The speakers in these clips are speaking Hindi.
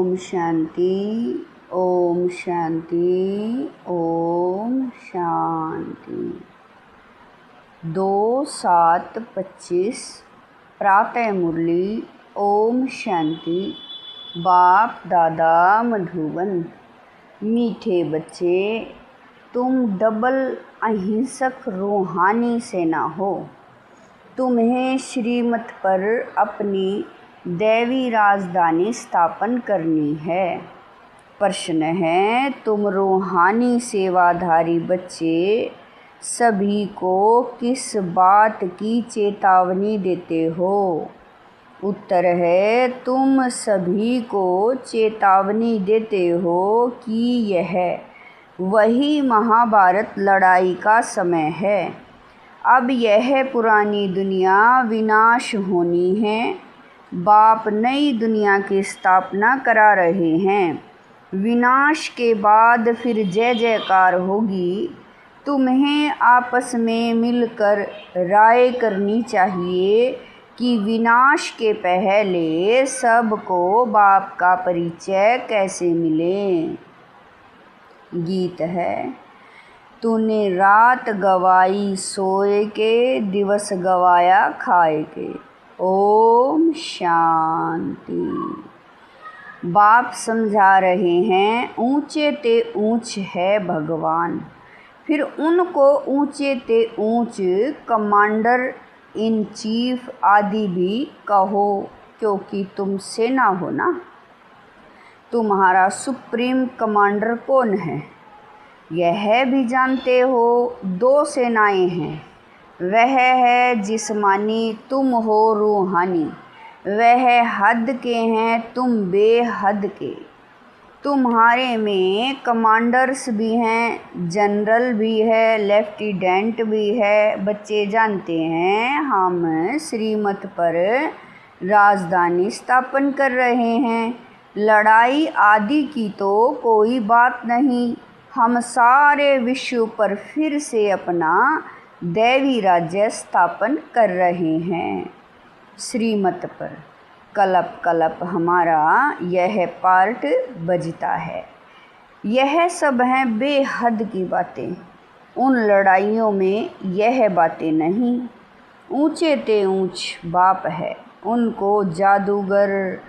ओम शांति, ओम शांति, ओम शांति। 2/7/25 प्रातः मुरली। ओम शांति। बाप दादा मधुबन। मीठे बच्चे, तुम डबल अहिंसक रूहानी सेना हो। तुम्हें श्रीमत पर अपनी दैवी राजधानी स्थापन करनी है। प्रश्न है, तुम रूहानी सेवाधारी बच्चे सभी को किस बात की चेतावनी देते हो? उत्तर है, तुम सभी को चेतावनी देते हो कि यह वही महाभारत लड़ाई का समय है। अब यह पुरानी दुनिया विनाश होनी है। बाप नई दुनिया की स्थापना करा रहे हैं। विनाश के बाद फिर जय जयकार होगी। तुम्हें आपस में मिलकर राय करनी चाहिए कि विनाश के पहले सबको बाप का परिचय कैसे मिले। गीत है, तूने रात गवाई सोए के, दिवस गवाया खाए के। ओम शांति। बाप समझा रहे हैं, ऊंचे ते ऊंच है भगवान। फिर उनको ऊंचे ते ऊंच कमांडर इन चीफ आदि भी कहो, क्योंकि तुम सेना हो ना। तुम्हारा सुप्रीम कमांडर कौन है यह भी जानते हो। 2 सेनाएं हैं। वह है जिस्मानी, तुम हो रूहानी। वह हद के हैं, तुम बेहद के। तुम्हारे में कमांडर्स भी हैं, जनरल भी है, लेफ्टिनेंट भी है। बच्चे जानते हैं हम श्रीमत पर राजधानी स्थापन कर रहे हैं। लड़ाई आदि की तो कोई बात नहीं। हम सारे विश्व पर फिर से अपना दैवी राज्य स्थापन कर रहे हैं। श्रीमत पर कलप कलप हमारा यह पार्ट बजता है। यह सब हैं बेहद की बातें। उन लड़ाइयों में यह बातें नहीं। ऊंचे ते ऊंच बाप है। उनको जादूगर,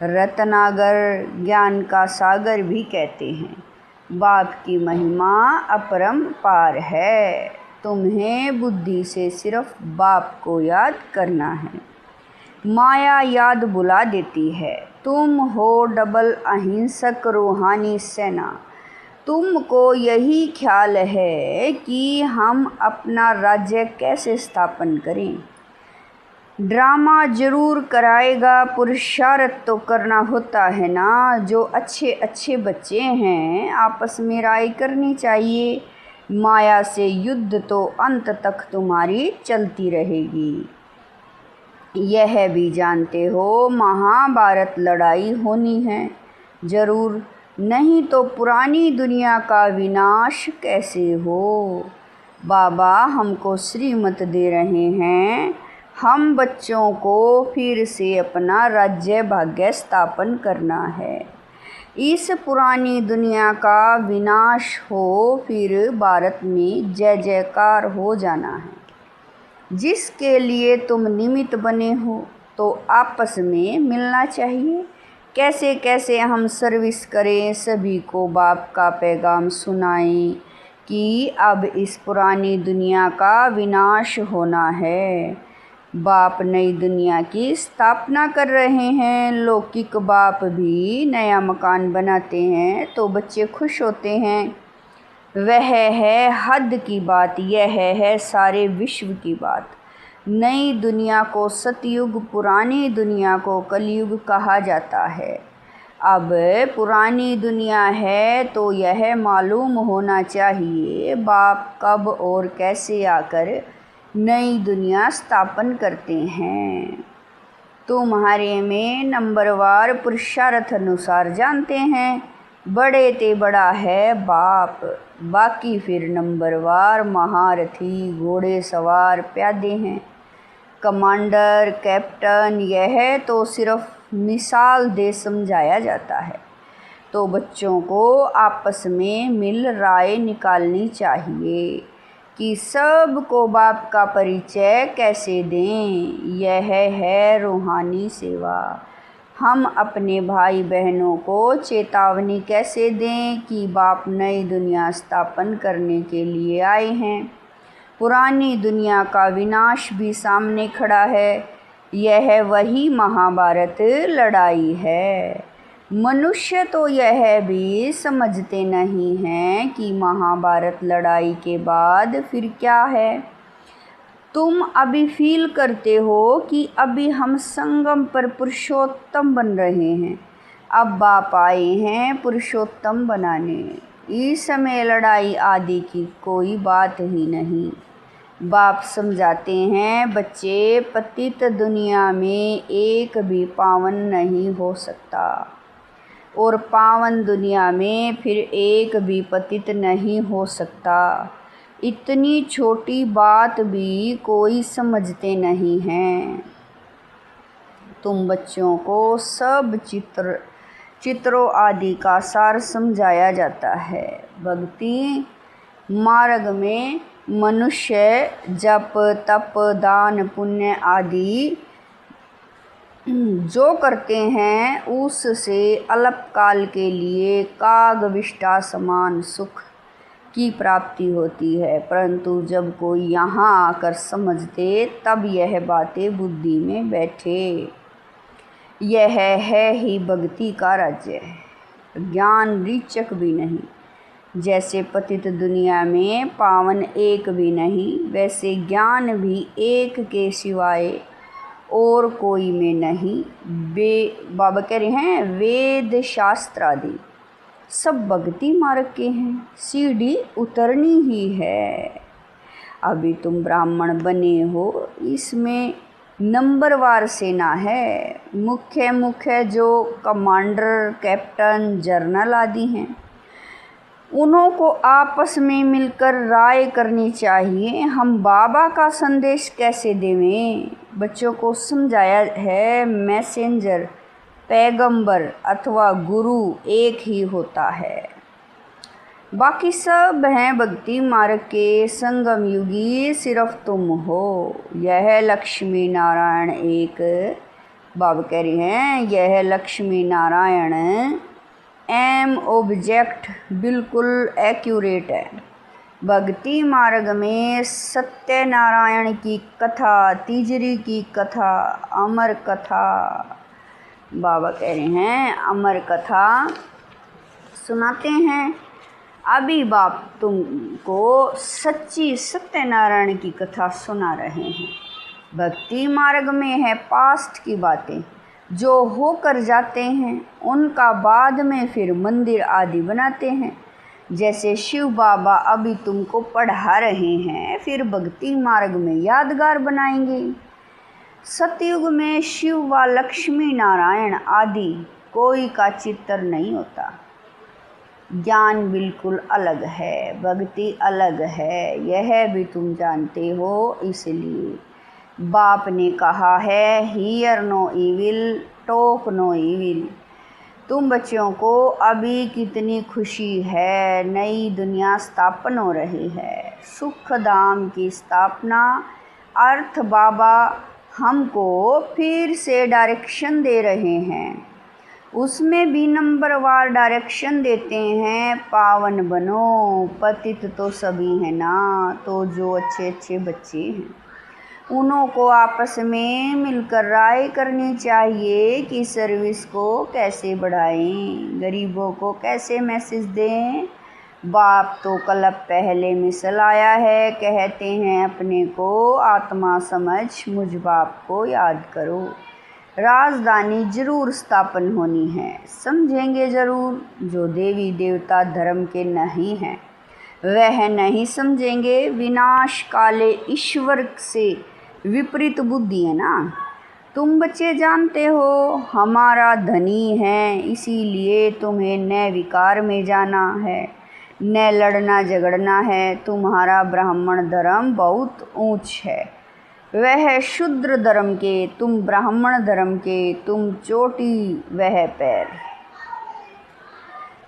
रत्नागर, ज्ञान का सागर भी कहते हैं। बाप की महिमा अपरंपार है। तुम्हें बुद्धि से सिर्फ बाप को याद करना है। माया याद बुला देती है। तुम हो डबल अहिंसक रूहानी सेना। तुमको यही ख्याल है कि हम अपना राज्य कैसे स्थापन करें। ड्रामा जरूर कराएगा, पुरुषार्थ तो करना होता है ना। जो अच्छे अच्छे बच्चे हैं आपस में राय करनी चाहिए। माया से युद्ध तो अंत तक तुम्हारी चलती रहेगी। यह भी जानते हो महाभारत लड़ाई होनी है जरूर, नहीं तो पुरानी दुनिया का विनाश कैसे हो। बाबा हमको श्रीमत दे रहे हैं। हम बच्चों को फिर से अपना राज्य भाग्य स्थापन करना है। इस पुरानी दुनिया का विनाश हो, फिर भारत में जय जयकार हो जाना है। जिसके लिए तुम निमित्त बने हो तो आपस में मिलना चाहिए। कैसे कैसे हम सर्विस करें, सभी को बाप का पैगाम सुनाएं कि अब इस पुरानी दुनिया का विनाश होना है। बाप नई दुनिया की स्थापना कर रहे हैं। लौकिक बाप भी नया मकान बनाते हैं तो बच्चे खुश होते हैं। वह है हद की बात, यह है सारे विश्व की बात। नई दुनिया को सतयुग, पुरानी दुनिया को कलयुग कहा जाता है। अब पुरानी दुनिया है तो यह मालूम होना चाहिए बाप कब और कैसे आकर नई दुनिया स्थापन करते हैं। तुम्हारे में नंबरवार पुरुषार्थ अनुसार जानते हैं। बड़े ते बड़ा है बाप, बाकी फिर नंबरवार महारथी, घोड़े सवार, प्यादे हैं। कमांडर, कैप्टन, यह तो सिर्फ मिसाल दे समझाया जाता है। तो बच्चों को आपस में मिल राय निकालनी चाहिए कि सबको बाप का परिचय कैसे दें। यह है रूहानी सेवा। हम अपने भाई बहनों को चेतावनी कैसे दें कि बाप नई दुनिया स्थापन करने के लिए आए हैं। पुरानी दुनिया का विनाश भी सामने खड़ा है। यह वही महाभारत लड़ाई है। मनुष्य तो यह भी समझते नहीं हैं कि महाभारत लड़ाई के बाद फिर क्या है। तुम अभी फील करते हो कि अभी हम संगम पर पुरुषोत्तम बन रहे हैं। अब बाप आए हैं पुरुषोत्तम बनाने। इस समय लड़ाई आदि की कोई बात ही नहीं। बाप समझाते हैं, बच्चे, पतित दुनिया में एक भी पावन नहीं हो सकता और पावन दुनिया में फिर एक भी पतित नहीं हो सकता। इतनी छोटी बात भी कोई समझते नहीं हैं। तुम बच्चों को सब चित्रों आदि का सार समझाया जाता है। भक्ति मार्ग में मनुष्य जप तप दान पुण्य आदि जो करते हैं उससे अल्पकाल के लिए कागविष्टा समान सुख की प्राप्ति होती है, परंतु जब कोई यहाँ आकर समझते तब यह बातें बुद्धि में बैठे। यह है ही भक्ति का राज्य। ज्ञान रीचक भी नहीं। जैसे पतित दुनिया में पावन एक भी नहीं, वैसे ज्ञान भी एक के सिवाय और कोई में नहीं। बाबा कह रहे हैं वेद शास्त्र आदि सब भक्ति मार्ग के हैं। सीढ़ी उतरनी ही है। अभी तुम ब्राह्मण बने हो, इसमें नंबरवार सेना है। मुख्य जो कमांडर कैप्टन जनरल आदि हैं, उन्हों को आपस में मिलकर राय करनी चाहिए हम बाबा का संदेश कैसे देवें। बच्चों को समझाया है मैसेंजर पैगंबर अथवा गुरु एक ही होता है, बाकी सब हैं भक्ति मार्ग के संगम युगी, सिर्फ तुम हो। यह लक्ष्मी नारायण एक बाबा कह रहे हैं, यह लक्ष्मी नारायण एम ऑब्जेक्ट बिल्कुल एक्यूरेट है। भक्ति मार्ग में सत्यनारायण की कथा, तीजरी की कथा, अमर कथा, बाबा कह रहे हैं अमर कथा सुनाते हैं। अभी बाप तुमको सच्ची सत्यनारायण की कथा सुना रहे हैं। भक्ति मार्ग में है पास्ट की बातें जो होकर जाते हैं, उनका बाद में फिर मंदिर आदि बनाते हैं। जैसे शिव बाबा अभी तुमको पढ़ा रहे हैं, फिर भक्ति मार्ग में यादगार बनाएंगे। सतयुग में शिव व लक्ष्मी नारायण आदि कोई का चित्र नहीं होता। ज्ञान बिल्कुल अलग है, भक्ति अलग है, यह भी तुम जानते हो। इसलिए बाप ने कहा है hear no evil talk no evil. तुम बच्चों को अभी कितनी खुशी है, नई दुनिया स्थापन हो रही है, सुख धाम की स्थापना। अर्थ बाबा हमको फिर से डायरेक्शन दे रहे हैं, उसमें भी नंबरवार डायरेक्शन देते हैं। पावन बनो, पतित तो सभी हैं ना, तो जो अच्छे अच्छे बच्चे हैं उन्हों को आपस में मिलकर राय करनी चाहिए कि सर्विस को कैसे बढ़ाएं, गरीबों को कैसे मैसेज दें। बाप तो कल पहले मिसल आया है, कहते हैं अपने को आत्मा समझ मुझ बाप को याद करो। राजधानी जरूर स्थापन होनी है, समझेंगे ज़रूर। जो देवी देवता धर्म के नहीं हैं वह नहीं समझेंगे। विनाश काले ईश्वर से विपरीत बुद्धि है ना। तुम बच्चे जानते हो हमारा धनी है, इसीलिए तुम्हें न विकार में जाना है न लड़ना झगड़ना है। तुम्हारा ब्राह्मण धर्म बहुत ऊंच है, वह शूद्र धर्म के, तुम ब्राह्मण धर्म के, तुम चोटी वह पैर।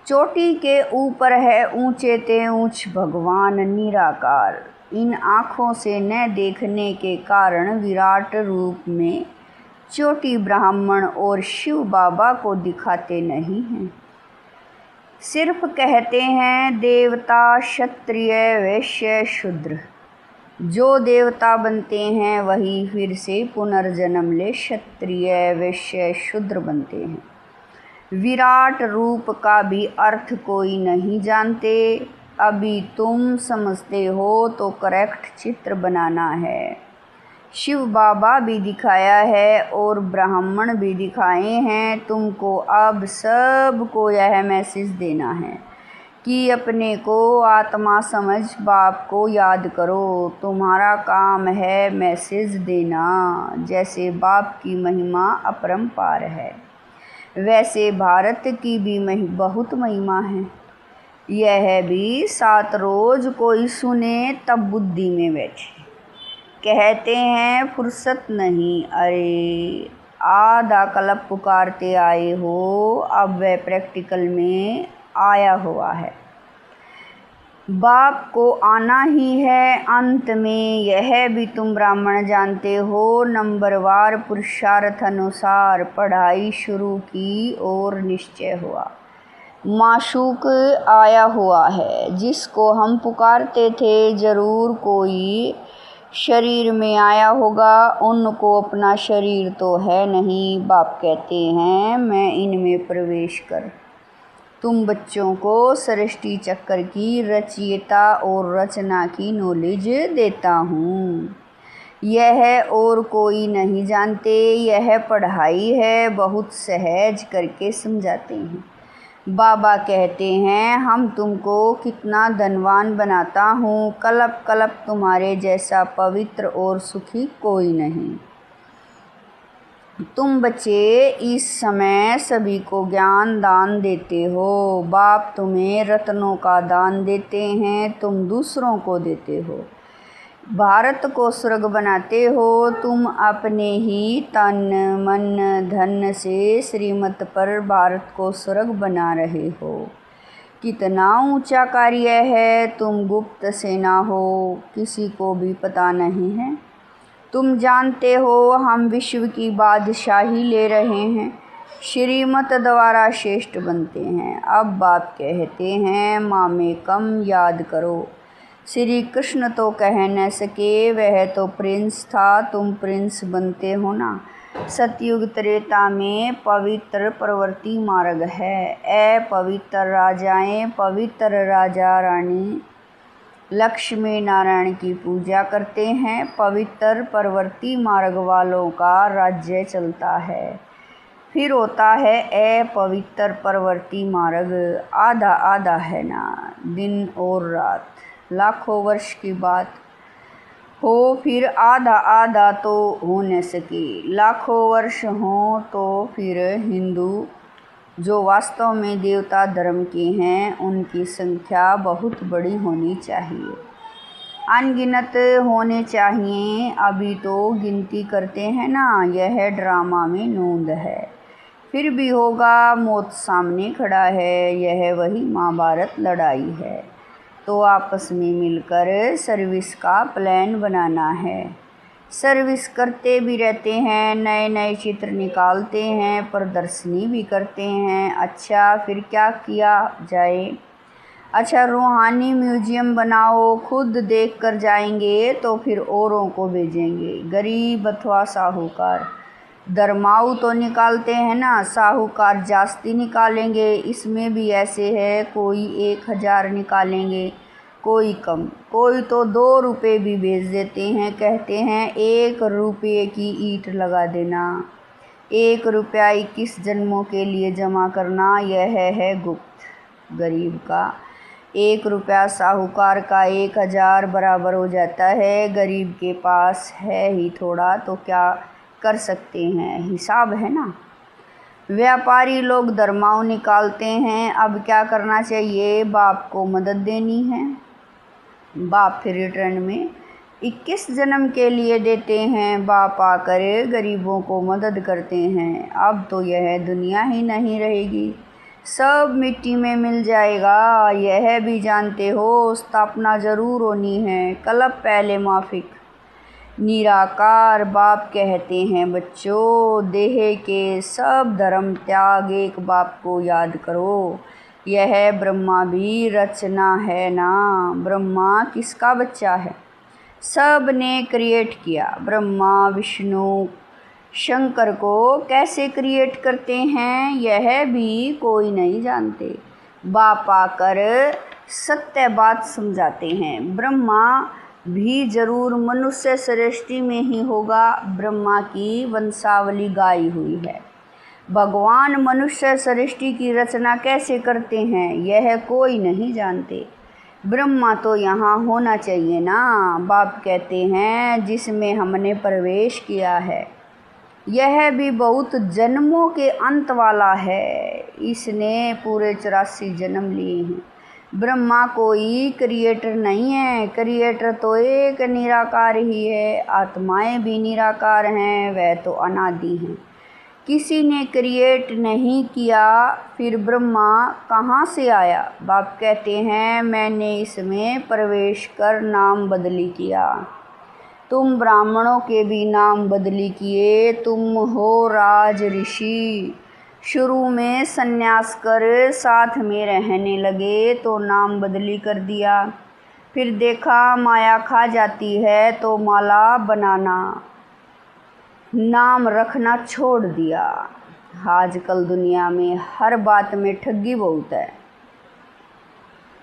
चोटी के ऊपर है ऊंचे ते ऊंच भगवान निराकार। इन आँखों से न देखने के कारण विराट रूप में चोटी ब्राह्मण और शिव बाबा को दिखाते नहीं हैं, सिर्फ कहते हैं देवता क्षत्रिय वैश्य शूद्र। जो देवता बनते हैं वही फिर से पुनर्जन्म ले क्षत्रिय वैश्य शूद्र बनते हैं। विराट रूप का भी अर्थ कोई नहीं जानते। अभी तुम समझते हो तो करेक्ट चित्र बनाना है। शिव बाबा भी दिखाया है और ब्राह्मण भी दिखाए हैं। तुमको अब सबको यह मैसेज देना है कि अपने को आत्मा समझ बाप को याद करो। तुम्हारा काम है मैसेज देना। जैसे बाप की महिमा अपरंपार है, वैसे भारत की भी बहुत महिमा है। यह भी 7 रोज कोई सुने तब बुद्धि में बैठे। कहते हैं फुर्सत नहीं, अरे आधा कल्प पुकारते आए हो, अब वह प्रैक्टिकल में आया हुआ है। बाप को आना ही है अंत में, यह भी तुम ब्राह्मण जानते हो। नंबरवार पुरुषार्थ अनुसार पढ़ाई शुरू की और निश्चय हुआ। माशूक आया हुआ है जिसको हम पुकारते थे, जरूर कोई शरीर में आया होगा। उनको अपना शरीर तो है नहीं। बाप कहते हैं मैं इनमें प्रवेश कर तुम बच्चों को सृष्टि चक्र की रचयिता और रचना की नॉलेज देता हूँ। यह और कोई नहीं जानते। यह पढ़ाई है, बहुत सहज करके समझाते हैं। बाबा कहते हैं हम तुमको कितना धनवान बनाता हूँ। कल्प कल्प तुम्हारे जैसा पवित्र और सुखी कोई नहीं। तुम बच्चे इस समय सभी को ज्ञान दान देते हो। बाप तुम्हें रत्नों का दान देते हैं, तुम दूसरों को देते हो। भारत को स्वर्ग बनाते हो। तुम अपने ही तन मन धन से श्रीमत पर भारत को स्वर्ग बना रहे हो। कितना ऊंचा कार्य है। तुम गुप्त सेना हो, किसी को भी पता नहीं है। तुम जानते हो हम विश्व की बादशाही ले रहे हैं, श्रीमत द्वारा श्रेष्ठ बनते हैं। अब बाप कहते हैं मामे कम याद करो। श्री कृष्ण तो कह न सके, वह तो प्रिंस था, तुम प्रिंस बनते हो ना। सतयुग त्रेता में पवित्र प्रवृत्ति मार्ग है। अपवित्र राजाएं पवित्र राजा रानी लक्ष्मी नारायण की पूजा करते हैं। पवित्र प्रवृत्ति मार्ग वालों का राज्य चलता है। फिर होता है अपवित्र प्रवृत्ति मार्ग। आधा आधा है ना, दिन और रात। लाखों वर्ष की बात हो, फिर आधा आधा तो हो न सके। लाखों वर्ष हो तो फिर हिंदू जो वास्तव में देवता धर्म के हैं उनकी संख्या बहुत बड़ी होनी चाहिए, अनगिनत होने चाहिए। अभी तो गिनती करते हैं ना, यह ड्रामा में नूंद है। फिर भी होगा, मौत सामने खड़ा है। यह वही महाभारत लड़ाई है। तो आपस में मिलकर सर्विस का प्लान बनाना है। सर्विस करते भी रहते हैं, नए नए चित्र निकालते हैं, प्रदर्शनी भी करते हैं। अच्छा फिर क्या किया जाए? अच्छा रूहानी म्यूजियम बनाओ, खुद देख कर जाएंगे तो फिर औरों को भेजेंगे। गरीब अथवा साहूकार धर्माऊ तो निकालते हैं ना, साहूकार जास्ती निकालेंगे। इसमें भी ऐसे है, कोई 1000 निकालेंगे, कोई कम, कोई तो 2 रुपये भी भेज देते हैं। कहते हैं 1 रुपये की ईंट लगा देना, 1 रुपया 21 जन्मों के लिए जमा करना। यह है गुप्त। गरीब का 1 रुपया साहूकार का 1000 बराबर हो जाता है। गरीब के पास है ही थोड़ा, तो क्या कर सकते हैं, हिसाब है ना। व्यापारी लोग धर्माऊ निकालते हैं। अब क्या करना चाहिए? बाप को मदद देनी है। बाप फिर रिटर्न में 21 जन्म के लिए देते हैं, बाप आकर गरीबों को मदद करते हैं। अब तो यह दुनिया ही नहीं रहेगी, सब मिट्टी में मिल जाएगा, यह भी जानते हो। स्थापना ज़रूर होनी है, कल्प पहले माफिक। निराकार बाप कहते हैं बच्चों, देह के सब धर्म त्याग एक बाप को याद करो। यह ब्रह्मा भी रचना है ना। ब्रह्मा किसका बच्चा है? सब ने क्रिएट किया। ब्रह्मा विष्णु शंकर को कैसे क्रिएट करते हैं यह भी कोई नहीं जानते। बाप आकर सत्य बात समझाते हैं। ब्रह्मा भी जरूर मनुष्य सृष्टि में ही होगा। ब्रह्मा की वंशावली गाई हुई है। भगवान मनुष्य सृष्टि की रचना कैसे करते हैं यह कोई नहीं जानते। ब्रह्मा तो यहाँ होना चाहिए ना। बाप कहते हैं जिसमें हमने प्रवेश किया है, यह भी बहुत जन्मों के अंत वाला है। इसने पूरे 84 जन्म लिए हैं। ब्रह्मा कोई क्रिएटर नहीं है, क्रिएटर तो एक निराकार ही है। आत्माएं भी निराकार हैं, वह तो अनादि हैं। किसी ने क्रिएट नहीं किया, फिर ब्रह्मा कहाँ से आया? बाप कहते हैं मैंने इसमें प्रवेश कर नाम बदली किया। तुम ब्राह्मणों के भी नाम बदली किए, तुम हो राज ऋषि। शुरू में सन्यास कर साथ में रहने लगे तो नाम बदली कर दिया, फिर देखा माया खा जाती है तो माला बनाना नाम रखना छोड़ दिया। आजकल दुनिया में हर बात में ठगी बहुत है,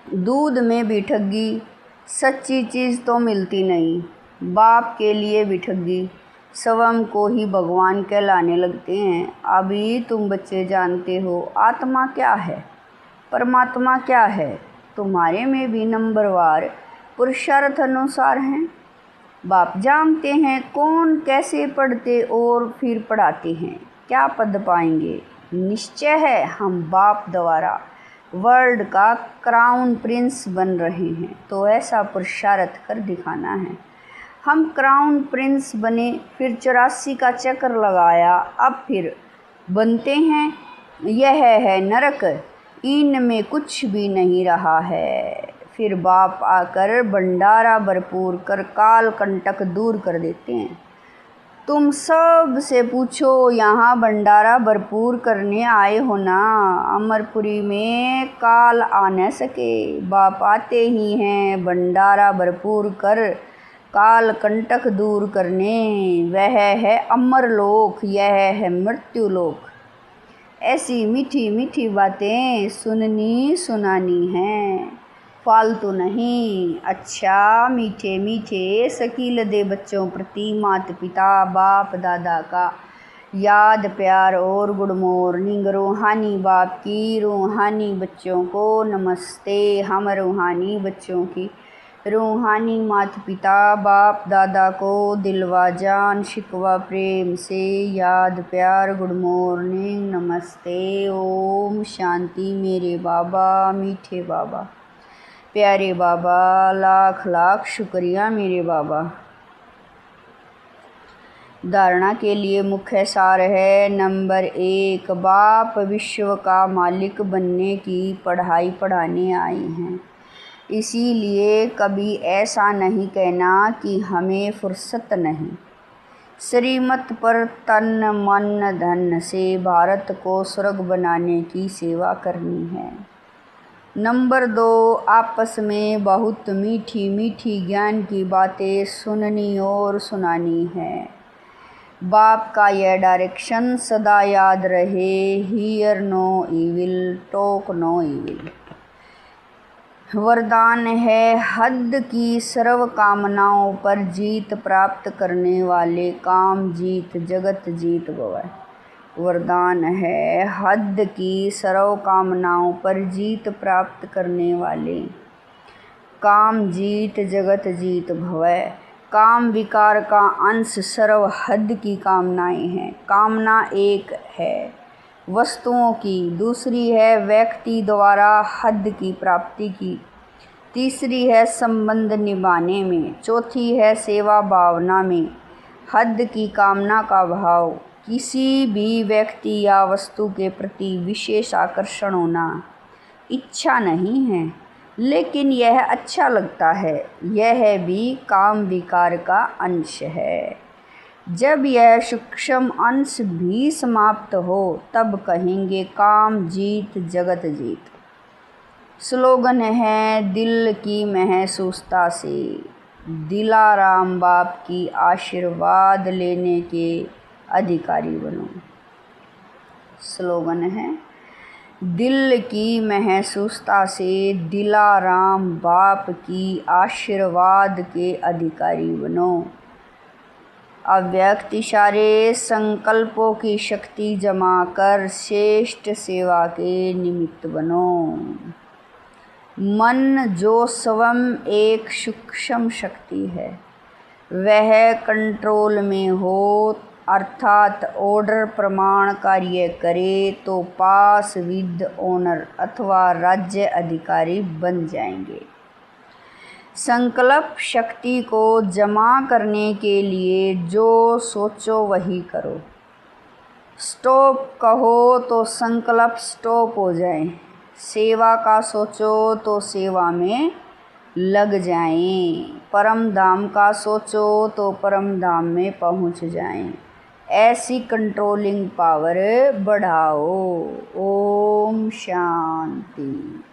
दूध में भी ठगी, सच्ची चीज़ तो मिलती नहीं। बाप के लिए भी ठगी, स्वयं को ही भगवान कहलाने लगते हैं। अभी तुम बच्चे जानते हो आत्मा क्या है, परमात्मा क्या है। तुम्हारे में भी नंबरवार पुरुषार्थ अनुसार हैं। बाप जानते हैं कौन कैसे पढ़ते और फिर पढ़ाते हैं, क्या पद पाएंगे। निश्चय है हम बाप द्वारा वर्ल्ड का क्राउन प्रिंस बन रहे हैं, तो ऐसा पुरुषार्थ कर दिखाना है। हम क्राउन प्रिंस बने, फिर 84 का चक्कर लगाया, अब फिर बनते हैं। यह है नरक, इनमें कुछ भी नहीं रहा है। फिर बाप आकर भंडारा भरपूर कर काल कंटक दूर कर देते हैं। तुम सब से पूछो, यहाँ भंडारा भरपूर करने आए हो ना। अमरपुरी में काल आ न सके, बाप आते ही हैं भंडारा भरपूर कर काल कंटक दूर करने। वह है अमर लोक, यह है मृत्यु लोक। ऐसी मीठी मीठी बातें सुननी सुनानी हैं, फालतू नहीं। अच्छा मीठे मीठे शकील दे बच्चों प्रति माता पिता बाप दादा का याद प्यार और गुड मॉर्निंग। रूहानी बाप की रूहानी बच्चों को नमस्ते। हम रूहानी बच्चों की रूहानी माता पिता बाप दादा को दिलवा जान शिकवा प्रेम से याद प्यार गुड मॉर्निंग नमस्ते। ओम शांति। मेरे बाबा मीठे बाबा प्यारे बाबा, लाख लाख शुक्रिया मेरे बाबा। धारणा के लिए मुख्य सार है। नंबर 1, बाप विश्व का मालिक बनने की पढ़ाई पढ़ाने आए हैं, इसीलिए कभी ऐसा नहीं कहना कि हमें फुर्सत नहीं। श्रीमत पर तन मन धन से भारत को स्वर्ग बनाने की सेवा करनी है। नंबर 2, आपस में बहुत मीठी मीठी ज्ञान की बातें सुननी और सुनानी है। बाप का यह डायरेक्शन सदा याद रहे, hear no evil talk no evil. वरदान है हद की सर्व कामनाओं पर जीत प्राप्त करने वाले काम जीत जगत जीत भवै। वरदान है हद की सर्व कामनाओं पर जीत प्राप्त करने वाले काम जीत जगत जीत भवै। काम विकार का अंश सर्व हद की कामनाएं हैं। कामना एक है वस्तुओं की, दूसरी है व्यक्ति द्वारा हद की प्राप्ति की। तीसरी है संबंध निभाने में, चौथी है सेवा भावना में। हद की कामना का भाव, किसी भी व्यक्ति या वस्तु के प्रति विशेष आकर्षण होना। इच्छा नहीं है लेकिन यह अच्छा लगता है, यह भी काम विकार का अंश है। जब यह सूक्ष्म अंश भी समाप्त हो तब कहेंगे काम जीत जगत जीत। स्लोगन है दिल की महसूसता से दिलाराम बाप की आशीर्वाद लेने के अधिकारी बनो। स्लोगन है दिल की महसूसता से दिलाराम बाप की आशीर्वाद के अधिकारी बनो। अव्यक्त इशारे संकल्पों की शक्ति जमा कर श्रेष्ठ सेवा के निमित्त बनो। मन जो स्वयं एक सूक्ष्म शक्ति है, वह कंट्रोल में हो अर्थात ऑर्डर प्रमाण कार्य करे तो पास विद ऑनर अथवा राज्य अधिकारी बन जाएंगे। संकल्प शक्ति को जमा करने के लिए जो सोचो वही करो। स्टॉप कहो तो संकल्प स्टॉप हो जाए। सेवा का सोचो तो सेवा में लग जाएं। परम धाम का सोचो तो परम धाम में पहुंच जाएं। ऐसी कंट्रोलिंग पावर बढ़ाओ। ओम शांति।